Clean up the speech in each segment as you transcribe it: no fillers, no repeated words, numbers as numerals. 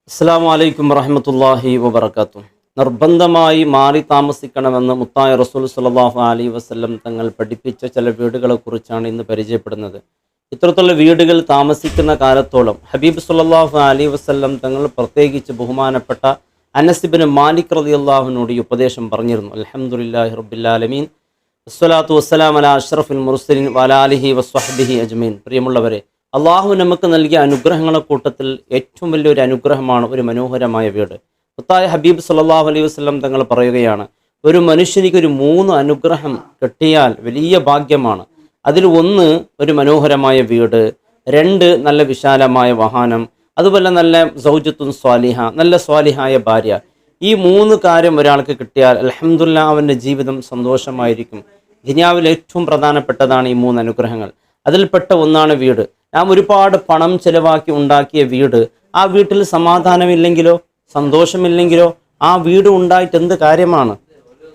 അസ്സലാമു അലൈക്കും വറഹ്മത്തുള്ളാഹി വബറകാതുഹു. നിർബന്ധമായി മാറി താമസിക്കണമെന്ന് മുത്തായ റസൂൽ സ്വല്ലല്ലാഹു അലൈഹി വസല്ലം തങ്ങൾ പഠിപ്പിച്ച ചില വീടുകളെ കുറിച്ചാണ് ഇന്ന് പരിചയപ്പെടുന്നത്. ഇത്തരത്തിലുള്ള വീടുകൾ താമസിക്കുന്ന കാലത്തോളം ഹബീബ് സ്വല്ലല്ലാഹു അലൈഹി വസല്ലം തങ്ങൾ പ്രത്യേകിച്ച് ബഹുമാനപ്പെട്ട അനസ് ഇബ്നു മാലിക് റളിയല്ലാഹുവിനോട് ഈ ഉപദേശം പറഞ്ഞിരുന്നു. അൽഹംദുലില്ലാഹി റബ്ബിൽ ആലമീൻ വസ്സലാത്തു വസ്സലാമു അലാ അഷ്റഫിൽ മുർസലീൻ വഅലാ ആലിഹി വസ്വഹ്ബിഹി അജ്മീൻ. പ്രിയമുള്ളവരെ, അള്ളാഹു നമുക്ക് നൽകിയ അനുഗ്രഹങ്ങളുടെ കൂട്ടത്തിൽ ഏറ്റവും വലിയൊരു അനുഗ്രഹമാണ് ഒരു മനോഹരമായ വീട്. മുത്തായ ഹബീബ് സല്ലല്ലാഹു അലൈഹി വസല്ലം തങ്ങൾ പറയുകയാണ്, ഒരു മനുഷ്യനിക്ക് ഒരു 3 അനുഗ്രഹം കിട്ടിയാൽ വലിയ ഭാഗ്യമാണ്. അതിൽ ഒന്ന് ഒരു മനോഹരമായ വീട്, 2 നല്ല വിശാലമായ വാഹനം, അതുപോലെ നല്ല സൗജത്തുൻ സ്വാലിഹ, നല്ല സ്വാലിഹായ ഭാര്യ. ഈ 3 കാര്യം ഒരാൾക്ക് കിട്ടിയാൽ അൽഹംദുലില്ലാഹ് അവൻ്റെ ജീവിതം സന്തോഷമായിരിക്കും. ദുനിയാവിൽ ഏറ്റവും പ്രധാനപ്പെട്ടതാണ് ഈ 3 അനുഗ്രഹങ്ങൾ. അതിൽപ്പെട്ട ഒന്നാണ് വീട്. നാം ഒരുപാട് പണം ചെലവാക്കി ഉണ്ടാക്കിയ വീട്, ആ വീട്ടിൽ സമാധാനമില്ലെങ്കിലോ സന്തോഷമില്ലെങ്കിലോ ആ വീട് ഉണ്ടായിട്ട് എന്ത് കാര്യമാണ്?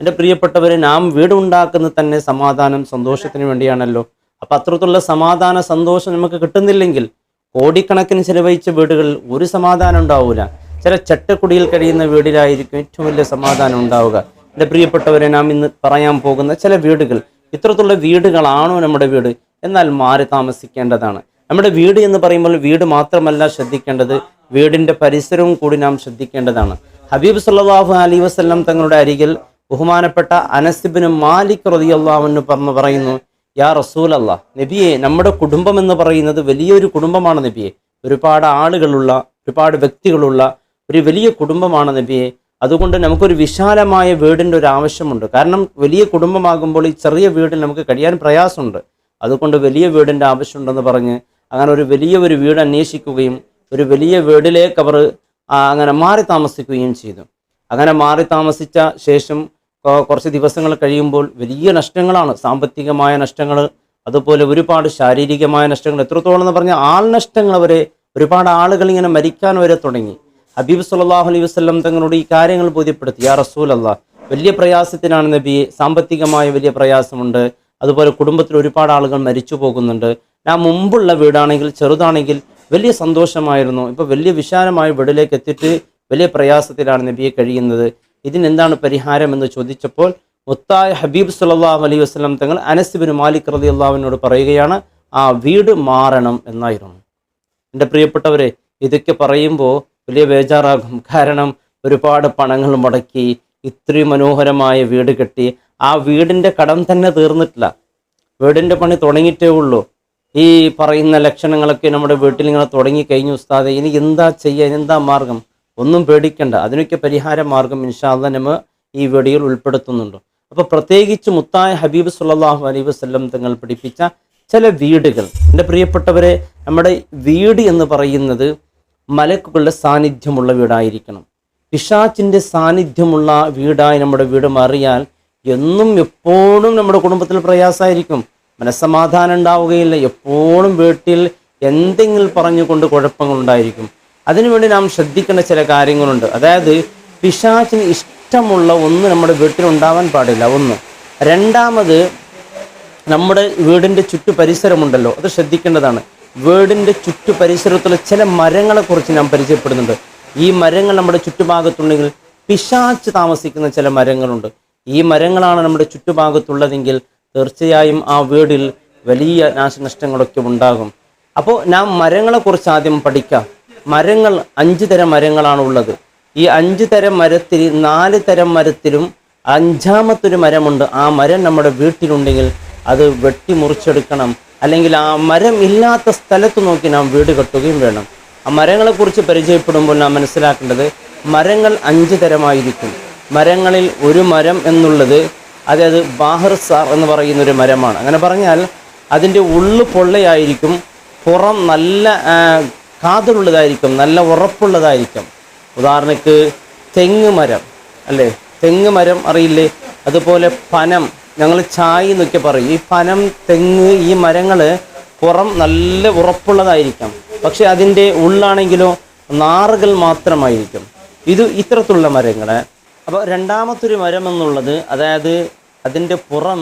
എൻ്റെ പ്രിയപ്പെട്ടവരെ, നാം വീട് ഉണ്ടാക്കുന്നത് തന്നെ സമാധാനം സന്തോഷത്തിന് വേണ്ടിയാണല്ലോ. അപ്പം അത്തരത്തിലുള്ള സമാധാന സന്തോഷം നമുക്ക് കിട്ടുന്നില്ലെങ്കിൽ കോടിക്കണക്കിന് ചെലവഴിച്ച വീടുകളിൽ ഒരു സമാധാനം ഉണ്ടാവില്ല. ചില ചട്ടക്കുടിയിൽ കഴിയുന്ന വീടിലായിരിക്കും ഏറ്റവും വലിയ സമാധാനം ഉണ്ടാവുക. എൻ്റെ പ്രിയപ്പെട്ടവരെ, നാം ഇന്ന് പറയാൻ പോകുന്ന ചില വീടുകൾ, ഇത്തരത്തിലുള്ള വീടുകളാണോ നമ്മുടെ വീട്? എന്നാൽ മാറി താമസിക്കേണ്ടതാണ്. നമ്മുടെ വീട് എന്ന് പറയുമ്പോൾ വീട് മാത്രമല്ല ശ്രദ്ധിക്കേണ്ടത്, വീടിൻ്റെ പരിസരവും കൂടി നാം ശ്രദ്ധിക്കേണ്ടതാണ്. ഹബീബ് സല്ലല്ലാഹു അലൈഹി വസല്ലം തങ്ങളുടെ അരികിൽ ബഹുമാനപ്പെട്ട അനസ് ഇബ്നു മാലിക് റളിയല്ലാഹു അൻഹു പറയുന്നു, യാ റസൂലല്ലാഹ്, നബിയെ, നമ്മുടെ കുടുംബം എന്ന് പറയുന്നത് വലിയൊരു കുടുംബമാണ് നബിയെ. ഒരുപാട് ആളുകളുള്ള, ഒരുപാട് വ്യക്തികളുള്ള ഒരു വലിയ കുടുംബമാണ് നബിയെ. അതുകൊണ്ട് നമുക്കൊരു വിശാലമായ വീടിൻ്റെ ഒരു ആവശ്യമുണ്ട്. കാരണം വലിയ കുടുംബമാകുമ്പോൾ ഈ ചെറിയ വീടിൽ നമുക്ക് കഴിയാൻ പ്രയാസമുണ്ട്. അതുകൊണ്ട് വലിയ വീടിൻ്റെ ആവശ്യമുണ്ടെന്ന് പറഞ്ഞ് അങ്ങനെ ഒരു വീട് അന്വേഷിക്കുകയും ഒരു വലിയ വീടിലേക്ക് അവർ അങ്ങനെ മാറി താമസിക്കുകയും ചെയ്തു. അങ്ങനെ മാറി താമസിച്ച ശേഷം കുറച്ച് ദിവസങ്ങൾ കഴിയുമ്പോൾ വലിയ നഷ്ടങ്ങളാണ്, സാമ്പത്തികമായ നഷ്ടങ്ങൾ, അതുപോലെ ഒരുപാട് ശാരീരികമായ നഷ്ടങ്ങൾ. എത്രത്തോളം എന്ന് പറഞ്ഞാൽ ആൾ നഷ്ടങ്ങൾ വരെ, ഒരുപാട് ആളുകൾ ഇങ്ങനെ മരിക്കാൻ വരെ തുടങ്ങി. ഹബീബ് സല്ലല്ലാഹു അലൈഹി വസല്ലം തങ്ങളോട് ഈ കാര്യങ്ങൾ ബോധ്യപ്പെടുത്തി, യാ റസൂലല്ലാഹ്, വലിയ പ്രയാസത്തിനാണ് നബിയെ, സാമ്പത്തികമായ വലിയ പ്രയാസമുണ്ട്, അതുപോലെ കുടുംബത്തിൽ ഒരുപാട് ആളുകൾ മരിച്ചു പോകുന്നുണ്ട്. ഞാൻ മുമ്പുള്ള വീടാണെങ്കിൽ ചെറുതാണെങ്കിൽ വലിയ സന്തോഷമായിരുന്നു, ഇപ്പോൾ വലിയ വിശാലമായ വീടിലേക്ക് എത്തിയിട്ട് വലിയ പ്രയാസത്തിലാണ് നബിയെ കഴിയുന്നത്. ഇതിനെന്താണ് പരിഹാരം എന്ന് ചോദിച്ചപ്പോൾ മുത്തായ ഹബീബ് സല്ലല്ലാഹു അലൈഹി വസല്ലം തങ്ങൾ അനസ് ഇബ്നു മാലിക് റളിയല്ലാഹുവിനോട് പറയുകയാണ്, ആ വീട് മാറണം എന്നായിരുന്നു. എൻ്റെ പ്രിയപ്പെട്ടവരെ, ഇതൊക്കെ പറയുമ്പോൾ വലിയ ബേജാറാകും. കാരണം ഒരുപാട് പണങ്ങൾ മുടക്കി ഇത്രയും മനോഹരമായ വീട് കെട്ടി, ആ വീടിൻ്റെ കടം തന്നെ തീർന്നിട്ടില്ല, വീടിൻ്റെ പണി തുടങ്ങിയിട്ടേ ഉള്ളൂ. ഈ പറയുന്ന ലക്ഷണങ്ങളൊക്കെ നമ്മുടെ വീട്ടിൽ ഇങ്ങനെ തുടങ്ങിക്കഴിഞ്ഞു. ഉസ്താദെ, ഇനി എന്താ ചെയ്യുക, എന്താ മാർഗം? ഒന്നും പേടിക്കണ്ട, അതിനൊക്കെ പരിഹാര മാർഗം ഇൻഷാ അല്ലാഹ് നമ്മൾ ഈ വീഡിയോയിൽ ഉൾപ്പെടുത്തുന്നുണ്ട്. അപ്പോൾ പ്രത്യേകിച്ച് മുത്തായ ഹബീബ് സല്ലല്ലാഹു അലൈഹി വസല്ലം തങ്ങൾ പഠിപ്പിച്ച ചില വീടുകൾ. എൻ്റെ പ്രിയപ്പെട്ടവരെ, നമ്മുടെ വീട് എന്ന് പറയുന്നത് മലക്കുകളുടെ സാന്നിധ്യമുള്ള വീടായിരിക്കണം. പിശാചിൻ്റെ സാന്നിധ്യമുള്ള വീടായി നമ്മുടെ വീട് മാറിയാൽ എന്നും എപ്പോഴും നമ്മുടെ കുടുംബത്തിൽ പ്രയാസമായിരിക്കും, മനസ്സമാധാനം ഉണ്ടാവുകയില്ല. എപ്പോഴും വീട്ടിൽ എന്തെങ്കിലും പറഞ്ഞുകൊണ്ട് കുഴപ്പങ്ങളുണ്ടായിരിക്കും. അതിനുവേണ്ടി നാം ശ്രദ്ധിക്കേണ്ട ചില കാര്യങ്ങളുണ്ട്. അതായത് പിശാചിന് ഇഷ്ടമുള്ള ഒന്ന് നമ്മുടെ വീട്ടിലുണ്ടാവാൻ പാടില്ല, ഒന്ന്. രണ്ടാമത്, നമ്മുടെ വീടിൻ്റെ ചുറ്റു പരിസരമുണ്ടല്ലോ, അത് ശ്രദ്ധിക്കേണ്ടതാണ്. വീടിൻ്റെ ചുറ്റു പരിസരത്തുള്ള ചില മരങ്ങളെക്കുറിച്ച് നാം പരിചയപ്പെടുന്നുണ്ട്. ഈ മരങ്ങൾ നമ്മുടെ ചുറ്റുഭാഗത്തുണ്ടെങ്കിൽ പിശാച് താമസിക്കുന്ന ചില മരങ്ങളുണ്ട്. ഈ മരങ്ങളാണ് നമ്മുടെ ചുറ്റുഭാഗത്തുള്ളതെങ്കിൽ തീർച്ചയായും ആ വീടിൽ വലിയ നാശനഷ്ടങ്ങളൊക്കെ ഉണ്ടാകും. അപ്പോൾ നാം മരങ്ങളെക്കുറിച്ച് ആദ്യം പഠിക്കാം. മരങ്ങൾ 5 തരം മരങ്ങളാണ് ഉള്ളത്. ഈ 5 തരം മരത്തിൽ 4 തരം മരത്തിലും 5ാമത്തൊരു മരമുണ്ട്. ആ മരം നമ്മുടെ വീട്ടിലുണ്ടെങ്കിൽ അത് വെട്ടി മുറിച്ചെടുക്കണം, അല്ലെങ്കിൽ ആ മരം ഇല്ലാത്ത സ്ഥലത്ത് നോക്കി നാം വീട് കെട്ടുകയും വേണം. ആ മരങ്ങളെക്കുറിച്ച് പരിചയപ്പെടുമ്പോൾ നാം മനസ്സിലാക്കേണ്ടത്, മരങ്ങൾ 5 തരമായിരിക്കും. മരങ്ങളിൽ ഒരു മരം എന്നുള്ളത്, അതായത് ബാഹർസാർ എന്ന് പറയുന്നൊരു മരമാണ്. അങ്ങനെ പറഞ്ഞാൽ അതിൻ്റെ ഉള്ളു പൊള്ളയായിരിക്കും, പുറം നല്ല കാതലുള്ളതായിരിക്കും, നല്ല ഉറപ്പുള്ളതായിരിക്കും. ഉദാഹരണക്ക് തെങ്ങ് മരം, അല്ലേ? തെങ്ങ് മരം അറിയില്ലേ? അതുപോലെ പനം, ഞങ്ങൾ ചായ എന്നൊക്കെ പറയും. ഈ പനം, തെങ്ങ്, ഈ മരങ്ങൾ പുറം നല്ല ഉറപ്പുള്ളതായിരിക്കാം, പക്ഷെ അതിൻ്റെ ഉള്ളാണെങ്കിലോ നാറുകൾ മാത്രമായിരിക്കും. ഇത്തരത്തിലുള്ള മരങ്ങൾ. അപ്പോൾ രണ്ടാമത്തൊരു മരം എന്നുള്ളത്, അതായത് അതിൻ്റെ പുറം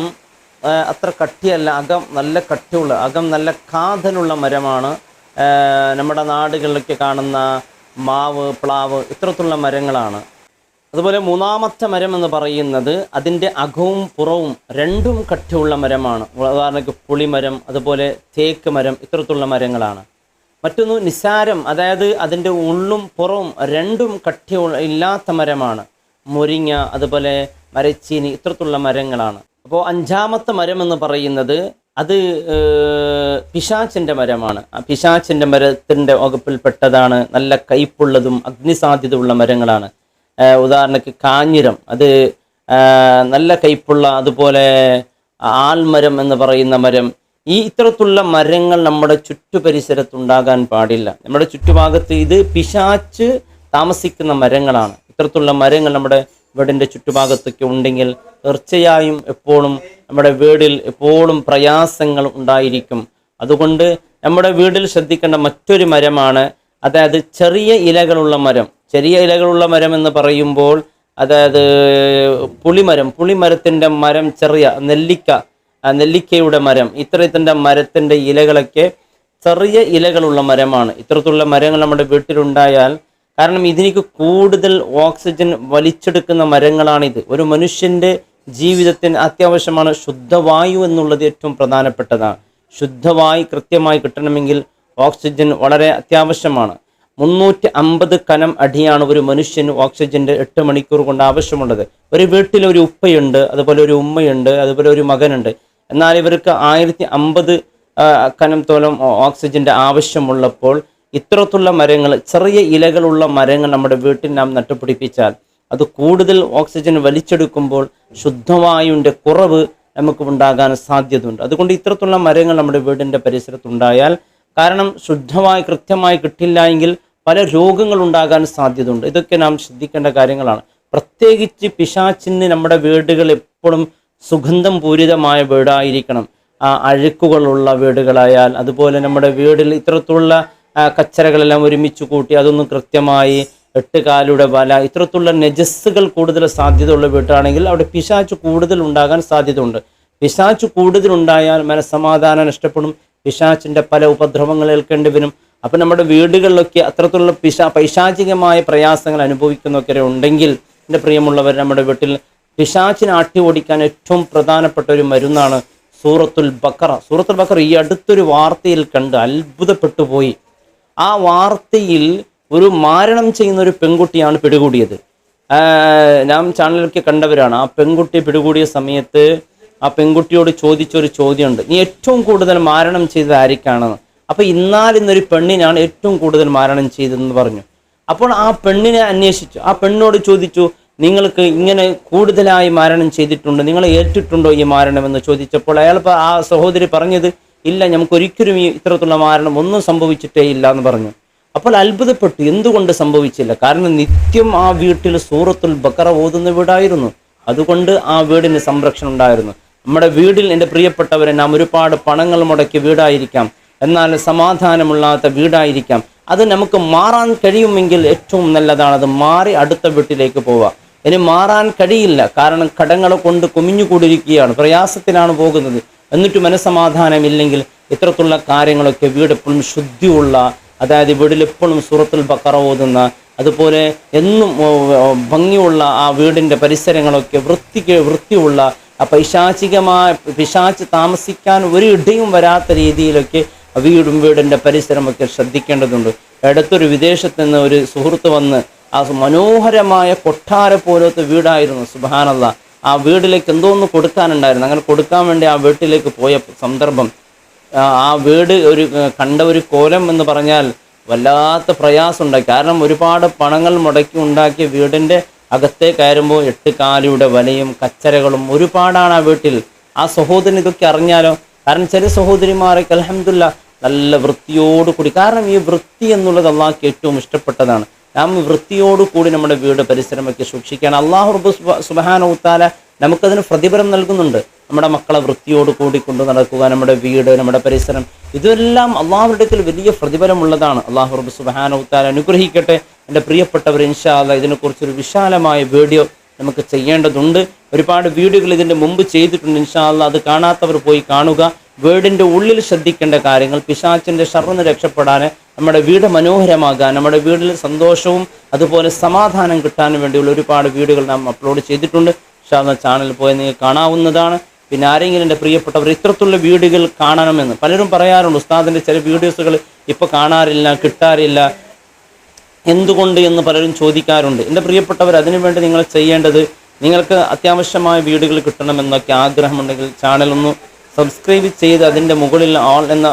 അത്ര കട്ടിയല്ല, അകം നല്ല കട്ടിയുള്ള, അകം നല്ല കാതലുള്ള മരമാണ്. നമ്മുടെ നാടുകളിലൊക്കെ കാണുന്ന മാവ്, പ്ലാവ് ഇത്തരത്തിലുള്ള മരങ്ങളാണ്. അതുപോലെ മൂന്നാമത്തെ മരം എന്ന് പറയുന്നത് അതിൻ്റെ അകവും പുറവും രണ്ടും കട്ടിയുള്ള മരമാണ്. ഉദാഹരണത്തിന് പുളിമരം, അതുപോലെ തേക്ക് മരം ഇത്തരത്തിലുള്ള മരങ്ങളാണ്. മറ്റൊന്ന് നിസാരം, അതായത് അതിൻ്റെ ഉള്ളും പുറവും രണ്ടും കട്ടിയുള്ള ഇല്ലാത്ത മരമാണ്. മുരിങ്ങ, അതുപോലെ മരച്ചീനി ഇത്തരത്തിലുള്ള മരങ്ങളാണ്. അപ്പോൾ അഞ്ചാമത്തെ മരം എന്ന് പറയുന്നത് അത് പിശാച്ചിൻ്റെ മരമാണ്. ആ പിശാച്ചിൻ്റെ മരത്തിൻ്റെ വകുപ്പിൽപ്പെട്ടതാണ്. നല്ല കയ്പുള്ളതും അഗ്നിസാധ്യതയുള്ള മരങ്ങളാണ്. ഉദാഹരണക്ക് കാഞ്ഞിരം, അത് നല്ല കയ്പുള്ള, അതുപോലെ ആൽമരം എന്ന് പറയുന്ന മരം. ഇത്തരത്തിലുള്ള മരങ്ങൾ നമ്മുടെ ചുറ്റുപരിസരത്തുണ്ടാകാൻ പാടില്ല. നമ്മുടെ ചുറ്റുഭാഗത്ത് ഇത് പിശാച്ച് താമസിക്കുന്ന മരങ്ങളാണ്. ഇത്തരത്തിലുള്ള മരങ്ങൾ നമ്മുടെ വീടിൻ്റെ ചുറ്റുഭാഗത്തൊക്കെ ഉണ്ടെങ്കിൽ തീർച്ചയായും എപ്പോഴും നമ്മുടെ വീടിൽ എപ്പോഴും പ്രയാസങ്ങൾ ഉണ്ടായിരിക്കും. അതുകൊണ്ട് നമ്മുടെ വീട്ടിൽ ശ്രദ്ധിക്കേണ്ട മറ്റൊരു മരമാണ്, അതായത് ചെറിയ ഇലകളുള്ള മരം. ചെറിയ ഇലകളുള്ള മരം എന്ന് പറയുമ്പോൾ അതായത് പുളിമരത്തിൻ്റെ മരം, ചെറിയ നെല്ലിക്കയുടെ മരം, ഇത്തരത്തിൻ്റെ മരത്തിൻ്റെ ഇലകളൊക്കെ ചെറിയ ഇലകളുള്ള മരമാണ്. ഇത്തരത്തിലുള്ള മരങ്ങൾ നമ്മുടെ വീട്ടിലുണ്ടായാൽ, കാരണം ഇതിലേക്ക് കൂടുതൽ ഓക്സിജൻ വലിച്ചെടുക്കുന്ന മരങ്ങളാണിത്. ഒരു മനുഷ്യൻ്റെ ജീവിതത്തിന് അത്യാവശ്യമാണ് ശുദ്ധവായു എന്നുള്ളത് ഏറ്റവും പ്രധാനപ്പെട്ടതാണ്. ശുദ്ധവായു കൃത്യമായി കിട്ടണമെങ്കിൽ ഓക്സിജൻ വളരെ അത്യാവശ്യമാണ്. 350 കനം അടിയാണ് ഒരു മനുഷ്യന് ഓക്സിജൻ്റെ 8 മണിക്കൂർ കൊണ്ട് ആവശ്യമുള്ളത്. ഒരു വീട്ടിൽ ഒരു ഉപ്പയുണ്ട്, അതുപോലെ ഒരു ഉമ്മയുണ്ട്, അതുപോലെ ഒരു മകനുണ്ട്. എന്നാൽ ഇവർക്ക് 1050 കനത്തോളം ഓക്സിജൻ്റെ ആവശ്യമുള്ളപ്പോൾ ഇത്തരത്തിലുള്ള മരങ്ങൾ, ചെറിയ ഇലകളുള്ള മരങ്ങൾ നമ്മുടെ വീട്ടിൽ നാം നട്ടുപിടിപ്പിച്ചാൽ അത് കൂടുതൽ ഓക്സിജൻ വലിച്ചെടുക്കുമ്പോൾ ശുദ്ധവായുവിൻ്റെ കുറവ് നമുക്ക് ഉണ്ടാകാൻ സാധ്യതയുണ്ട്. അതുകൊണ്ട് ഇത്തരത്തിലുള്ള മരങ്ങൾ നമ്മുടെ വീടിൻ്റെ പരിസരത്തുണ്ടായാൽ, കാരണം ശുദ്ധമായി കൃത്യമായി കിട്ടില്ല എങ്കിൽ പല രോഗങ്ങൾ ഉണ്ടാകാൻ സാധ്യതയുണ്ട്. ഇതൊക്കെ നാം ശ്രദ്ധിക്കേണ്ട കാര്യങ്ങളാണ്. പ്രത്യേകിച്ച് പിശാചിന് നമ്മുടെ വീടുകൾ എപ്പോഴും സുഗന്ധം പൂരിതമായ വീടായിരിക്കണം. അഴുക്കുകളുള്ള വീടുകളായാൽ, അതുപോലെ നമ്മുടെ വീടിൽ ഇത്തരത്തിലുള്ള കച്ചറകളെല്ലാം ഒരുമിച്ച് കൂട്ടി അതൊന്നും കൃത്യമായി 8 കാലുടെ വല, ഇത്തരത്തിലുള്ള നെജസ്സുകൾ കൂടുതൽ സാധ്യതയുള്ള വീട്ടാണെങ്കിൽ അവിടെ പിശാച് കൂടുതൽ ഉണ്ടാകാൻ സാധ്യതയുണ്ട്. പിശാച് കൂടുതലുണ്ടായാൽ മനസ്സമാധാനം നഷ്ടപ്പെടും. പിശാചിൻ്റെ പല ഉപദ്രവങ്ങൾ ഏൽക്കേണ്ടി വരും. അപ്പം നമ്മുടെ വീടുകളിലൊക്കെ അത്തരത്തിലുള്ള പൈശാചികമായ പ്രയാസങ്ങൾ അനുഭവിക്കുന്നൊക്കെ ഉണ്ടെങ്കിൽ, എൻ്റെ പ്രിയമുള്ളവർ, നമ്മുടെ വീട്ടിൽ പിശാചിനെ ആട്ടി ഓടിക്കാൻ ഏറ്റവും പ്രധാനപ്പെട്ട ഒരു മരുന്നാണ് സൂറത്തുൽ ബഖറ. ഈ അടുത്തൊരു വാർത്തയിൽ കണ്ട് അത്ഭുതപ്പെട്ടു പോയി. ആ വാർത്തയിൽ ഒരു മാരണം ചെയ്യുന്ന ഒരു പെൺകുട്ടിയാണ് പിടികൂടിയത്. നാം ചാനലിലൊക്കെ കണ്ടവരാണ്. ആ പെൺകുട്ടി പിടികൂടിയ സമയത്ത് ആ പെൺകുട്ടിയോട് ചോദിച്ചൊരു ചോദ്യമുണ്ട്, നീ ഏറ്റവും കൂടുതൽ മാരണം ചെയ്തത് ആർക്കാണെന്ന്. അപ്പോൾ ഇന്നൊരു പെണ്ണിനാണ് ഏറ്റവും കൂടുതൽ മാരണം ചെയ്തതെന്ന് പറഞ്ഞു. അപ്പോൾ ആ പെണ്ണിനെ അന്വേഷിച്ചു. ആ പെണ്ണിനോട് ചോദിച്ചു, നിങ്ങൾക്ക് ഇങ്ങനെ കൂടുതലായി മാരണം ചെയ്തിട്ടുണ്ട്, നിങ്ങൾ ഏറ്റിട്ടുണ്ടോ ഈ മാരണം എന്ന് ചോദിച്ചപ്പോൾ ആ സഹോദരി പറഞ്ഞത്, ഇല്ല, നമുക്കൊരിക്കലും ഇത്തരത്തിലുള്ള മാരണം ഒന്നും സംഭവിച്ചിട്ടേ ഇല്ല എന്ന് പറഞ്ഞു. അപ്പോൾ അത്ഭുതപ്പെട്ടു, എന്തുകൊണ്ട് സംഭവിച്ചില്ല? കാരണം നിത്യം ആ വീട്ടിൽ സൂറത്തുൽ ബഖറ ഓതുന്ന വീടായിരുന്നു. അതുകൊണ്ട് ആ വീടിന് സംരക്ഷണം ഉണ്ടായിരുന്നു. നമ്മുടെ വീടിൽ, എൻ്റെ പ്രിയപ്പെട്ടവരെ, നാം ഒരുപാട് പണങ്ങൾ മുടക്കിയ വീടായിരിക്കാം, എന്നാൽ സമാധാനമുള്ളാത്ത വീടായിരിക്കാം. അത് നമുക്ക് മാറാൻ കഴിയുമെങ്കിൽ ഏറ്റവും നല്ലതാണ്. അത് മാറി അടുത്ത വീട്ടിലേക്ക് പോവുക. ഇനി മാറാൻ കഴിയില്ല, കാരണം കടങ്ങളെ കൊണ്ട് കുമിഞ്ഞുകൂടിയിരിക്കുകയാണ്, പ്രയാസത്തിലാണ് പോകുന്നത്, എന്നിട്ട് മനസ്സമാധാനമില്ലെങ്കിൽ ഇത്തരത്തിലുള്ള കാര്യങ്ങളൊക്കെ വീട് എപ്പോഴും ശുദ്ധിയുള്ള, അതായത് വീട്ടിൽ എപ്പോഴും സൂറത്തുൽ ബഖറ ഓതുന്ന, അതുപോലെ എന്നും ഭംഗിയുള്ള ആ വീടിൻ്റെ പരിസരങ്ങളൊക്കെ വൃത്തിയുള്ള, ആ പിശാച് താമസിക്കാൻ ഒരു ഇടയും വരാത്ത രീതിയിലൊക്കെ വീടിൻ്റെ പരിസരമൊക്കെ ശ്രദ്ധിക്കേണ്ടതുണ്ട്. അടുത്തൊരു വിദേശത്ത് നിന്ന് ഒരു സുഹൃത്ത് വന്ന്, ആ മനോഹരമായ കൊട്ടാര പോലത്തെ വീടായിരുന്നു, സുബ്ഹാനല്ലാഹ്. ആ വീട്ടിലേക്ക് എന്തോന്ന് കൊടുക്കാനുണ്ടായിരുന്നു. അങ്ങനെ കൊടുക്കാൻ വേണ്ടി ആ വീട്ടിലേക്ക് പോയ സന്ദർഭം, ആ വീട് കണ്ട ഒരു കോലം എന്ന് പറഞ്ഞാൽ വല്ലാത്ത പ്രയാസമുണ്ടായി. കാരണം ഒരുപാട് പണങ്ങൾ മുടക്കി ഉണ്ടാക്കിയ വീടിൻ്റെ അകത്തേ കയറുമ്പോൾ 8 കാലിയുടെ വലയും കച്ചരകളും ഒരുപാടാണ് ആ വീട്ടിൽ. ആ സഹോദരൻ ഇതൊക്കെ അറിഞ്ഞാലോ? കാരണം ചില സഹോദരിമാരൊക്കെ അൽഹംദുലില്ലാഹ് നല്ല വൃത്തിയോടുകൂടി, കാരണം ഈ വൃത്തി എന്നുള്ളത് അള്ളാഹ്ക്ക് ഏറ്റവും ഇഷ്ടപ്പെട്ടതാണ്. നാം വൃത്തിയോടുകൂടി നമ്മുടെ വീട് പരിസരമൊക്കെ സൂക്ഷിക്കുകയാണ്. അള്ളാഹു റബ്ബ് സുബ്ഹാനഹു വ തആല നമുക്കതിന് പ്രതിഫലം നൽകുന്നുണ്ട്. നമ്മുടെ മക്കളെ വൃത്തിയോട് കൂടി കൊണ്ടു നടക്കുക, നമ്മുടെ വീട്, നമ്മുടെ പരിസരം, ഇതെല്ലാം അള്ളാഹുവിൻ്റെ അടുക്കൽ വലിയ പ്രതിഫലമുള്ളതാണ്. അള്ളാഹു റബ്ബ് സുബ്ഹാനഹു വ തആല അനുഗ്രഹിക്കട്ടെ. എൻ്റെ പ്രിയപ്പെട്ടവർ, ഇൻഷാ അല്ലാഹ് ഇതിനെക്കുറിച്ചൊരു വിശാലമായ വീഡിയോ നമുക്ക് ചെയ്യേണ്ടതുണ്ട്. ഒരുപാട് വീഡിയോകൾ ഇതിൻ്റെ മുമ്പ് ചെയ്തിട്ടുണ്ട്. ഇൻഷാ അല്ലാഹ് അത് കാണാത്തവർ പോയി കാണുക. വീടിൻ്റെ ഉള്ളിൽ ശ്രദ്ധിക്കേണ്ട കാര്യങ്ങൾ, പിശാചിൻ്റെ ശർറിൽ നിന്ന് രക്ഷപ്പെടാൻ നമ്മുടെ വീട് മനോഹരമാകാൻ, നമ്മുടെ വീട്ടിൽ സന്തോഷവും അതുപോലെ സമാധാനം കിട്ടാനും വേണ്ടിയുള്ള ഒരുപാട് വീഡിയോകൾ നാം അപ്ലോഡ് ചെയ്തിട്ടുണ്ട്. ചാനലിൽ പോയി നിങ്ങൾക്ക് കാണാവുന്നതാണ്. പിന്നെ ആരെങ്കിലും എൻ്റെ പ്രിയപ്പെട്ടവർ ഇത്തരത്തിലുള്ള വീഡിയോകൾ കാണണമെന്ന് പലരും പറയാറുണ്ട്, ഉസ്താദിൻ്റെ ചില വീഡിയോസുകൾ ഇപ്പോൾ കാണാറില്ല, കിട്ടാറില്ല, എന്തുകൊണ്ട് എന്ന് പലരും ചോദിക്കാറുണ്ട്. എൻ്റെ പ്രിയപ്പെട്ടവർ, അതിനുവേണ്ടി നിങ്ങൾ ചെയ്യേണ്ടത്, നിങ്ങൾക്ക് അത്യാവശ്യമായ വീഡിയോകൾ കിട്ടണമെന്നൊക്കെ ആഗ്രഹമുണ്ടെങ്കിൽ ചാനലൊന്ന് സബ്സ്ക്രൈബ് ചെയ്ത് അതിൻ്റെ മുകളിൽ ആൾ എന്ന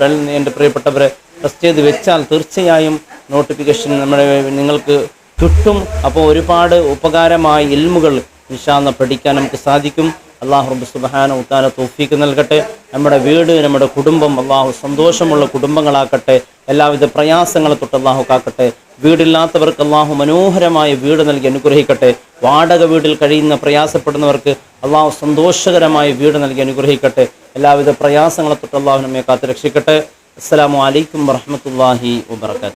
ബെൽ എൻ്റെ പ്രിയപ്പെട്ടവരെ പ്രസ് ചെയ്ത് വെച്ചാൽ തീർച്ചയായും നോട്ടിഫിക്കേഷൻ നിങ്ങൾക്ക് കിട്ടും. അപ്പോൾ ഒരുപാട് ഉപകാരമായ ഇൽമുകൾ ഇൻഷാ അല്ലാഹ് പഠിക്കാൻ നമുക്ക് സാധിക്കും. അല്ലാഹു റബ്ബ് സുബ്ഹാനഹു വ തആല തൗഫീഖ് നൽകട്ടെ. നമ്മുടെ വീട്, നമ്മുടെ കുടുംബം അല്ലാഹു സന്തോഷമുള്ള കുടുംബങ്ങളാക്കട്ടെ. എല്ലാവിധ പ്രയാസങ്ങളെ തൊട്ട് അല്ലാഹു കാക്കട്ടെ. വീടില്ലാത്തവർക്ക് അല്ലാഹു മനോഹരമായ വീട് നൽകി അനുഗ്രഹിക്കട്ടെ. വാടക വീട്ടിൽ കഴിയുന്ന പ്രയാസപ്പെടുന്നവർക്ക് അല്ലാഹു സന്തോഷകരമായ വീട് നൽകി അനുഗ്രഹിക്കട്ടെ. എല്ലാവിധ പ്രയാസങ്ങളെ തൊട്ട് അല്ലാഹു നമ്മെ കാത്ത് രക്ഷിക്കട്ടെ. അസ്സലാമു അലൈക്കും വറഹ്മത്തുള്ളാഹി വബറകാതുഹു.